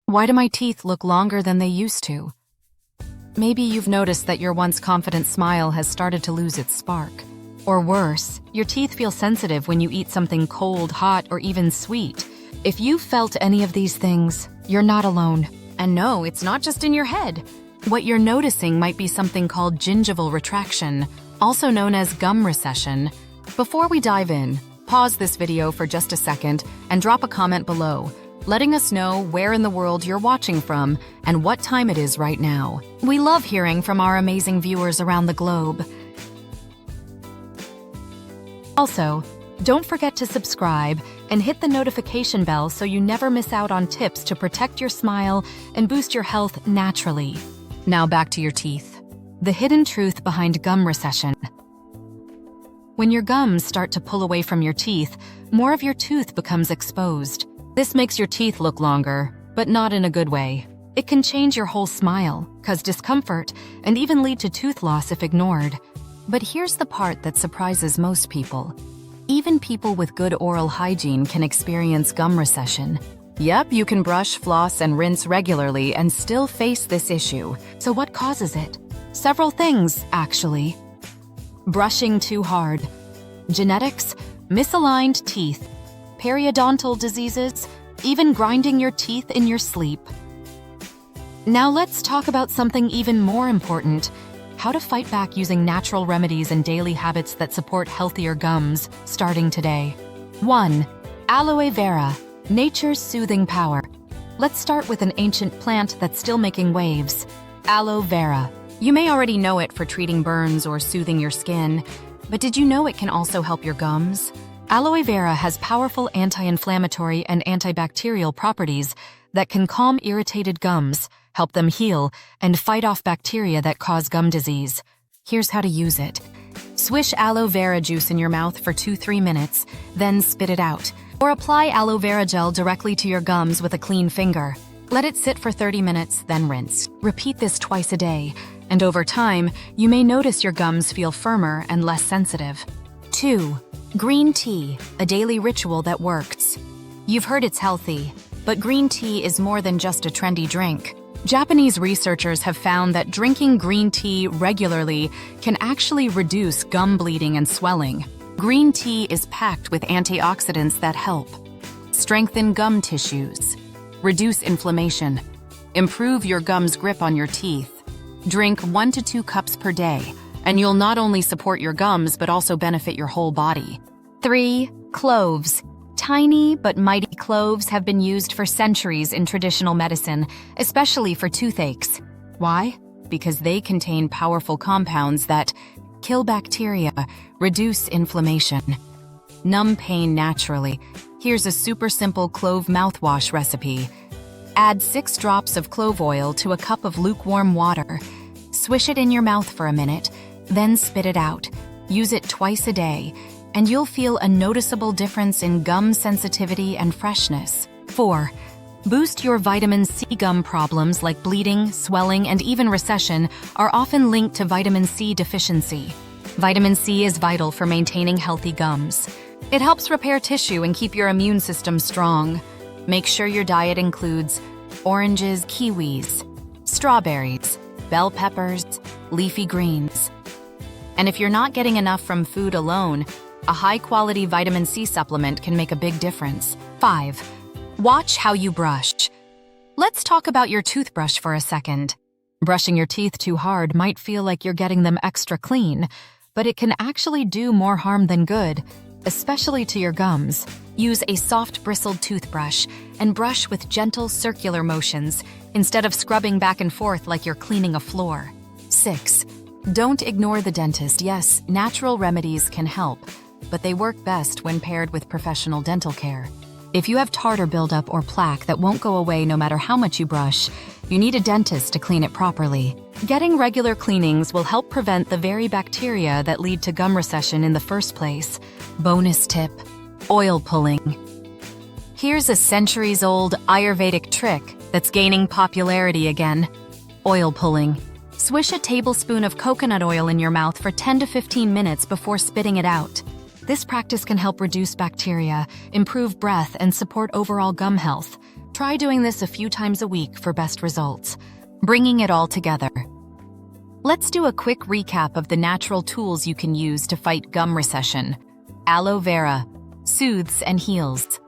Why do my teeth look longer than they used to? Maybe you've noticed that your once confident smile has started to lose its spark. Or worse, your teeth feel sensitive when you eat something cold, hot, or even sweet. If you've felt any of these things, you're not alone. And no, it's not just in your head. What you're noticing might be something called gingival retraction, also known as gum recession. Before we dive in, pause this video for just a second and drop a comment below, letting us know where in the world you're watching from and what time it is right now. We love hearing from our amazing viewers around the globe. Also, don't forget to subscribe and hit the notification bell so you never miss out on tips to protect your smile and boost your health naturally. Now back to your teeth. The hidden truth behind gum recession. When your gums start to pull away from your teeth, more of your tooth becomes exposed. This makes your teeth look longer, but not in a good way. It can change your whole smile, cause discomfort, and even lead to tooth loss if ignored. But here's the part that surprises most people. Even people with good oral hygiene can experience gum recession. Yep, you can brush, floss, and rinse regularly and still face this issue. So what causes it? Several things, actually. Brushing too hard. Genetics, misaligned teeth, periodontal diseases, even grinding your teeth in your sleep. Now let's talk about something even more important: how to fight back using natural remedies and daily habits that support healthier gums, starting today. 1. Aloe Vera, nature's soothing power. Let's start with an ancient plant that's still making waves: aloe vera. You may already know it for treating burns or soothing your skin, but did you know it can also help your gums? Aloe vera has powerful anti-inflammatory and antibacterial properties that can calm irritated gums, help them heal, and fight off bacteria that cause gum disease. Here's how to use it. Swish aloe vera juice in your mouth for 2-3 minutes, then spit it out. Or apply aloe vera gel directly to your gums with a clean finger. Let it sit for 30 minutes, then rinse. Repeat this twice a day, and over time, you may notice your gums feel firmer and less sensitive. 2. Green tea, a daily ritual that works. You've heard it's healthy, but green tea is more than just a trendy drink. Japanese researchers have found that drinking green tea regularly can actually reduce gum bleeding and swelling. Green tea is packed with antioxidants that help strengthen gum tissues, reduce inflammation, improve your gum's grip on your teeth. Drink 1 to 2 cups per day, and you'll not only support your gums but also benefit your whole body. 3. Cloves. Tiny but mighty cloves have been used for centuries in traditional medicine, especially for toothaches. Why? Because they contain powerful compounds that kill bacteria, reduce inflammation, numb pain naturally. Here's a super simple clove mouthwash recipe. Add 6 drops of clove oil to a cup of lukewarm water. Swish it in your mouth for a minute, then spit it out. Use it twice a day, and you'll feel a noticeable difference in gum sensitivity and freshness. 4. Boost your vitamin C. Gum problems like bleeding, swelling, and even recession are often linked to vitamin C deficiency. Vitamin C is vital for maintaining healthy gums. It helps repair tissue and keep your immune system strong. Make sure your diet includes oranges, kiwis, strawberries, bell peppers, leafy greens. And if you're not getting enough from food alone, a high-quality vitamin C supplement can make a big difference. 5. Watch how you brush. Let's talk about your toothbrush for a second. Brushing your teeth too hard might feel like you're getting them extra clean, but it can actually do more harm than good, especially to your gums. Use a soft bristled toothbrush and brush with gentle circular motions instead of scrubbing back and forth like you're cleaning a floor. 6. Don't ignore the dentist. Yes, natural remedies can help, but they work best when paired with professional dental care. If you have tartar buildup or plaque that won't go away no matter how much you brush, you need a dentist to clean it properly. Getting regular cleanings will help prevent the very bacteria that lead to gum recession in the first place. Bonus tip: oil pulling. Here's a centuries-old Ayurvedic trick that's gaining popularity again: oil pulling. Swish a tablespoon of coconut oil in your mouth for 10 to 15 minutes before spitting it out. This practice can help reduce bacteria, improve breath, and support overall gum health. Try doing this a few times a week for best results, bringing it all together. Let's do a quick recap of the natural tools you can use to fight gum recession. Aloe vera soothes and heals.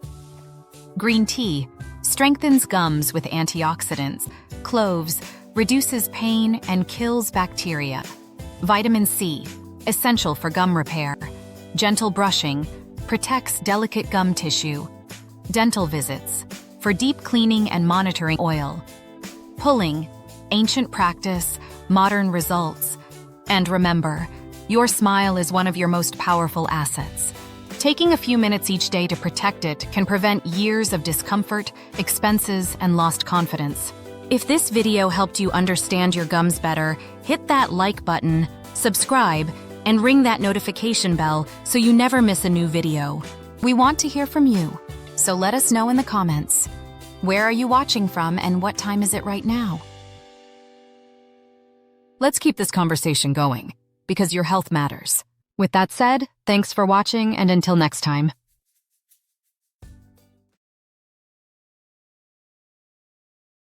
Green tea strengthens gums with antioxidants. Cloves reduces pain and kills bacteria. Vitamin C, essential for gum repair. Gentle brushing protects delicate gum tissue. Dental visits, for deep cleaning and monitoring. Oil. Pulling, ancient practice, modern results. And remember, your smile is one of your most powerful assets. Taking a few minutes each day to protect it can prevent years of discomfort, expenses, and lost confidence. If this video helped you understand your gums better, hit that like button, subscribe, and ring that notification bell so you never miss a new video. We want to hear from you, so let us know in the comments. Where are you watching from and what time is it right now? Let's keep this conversation going, because your health matters. With that said, thanks for watching, and until next time.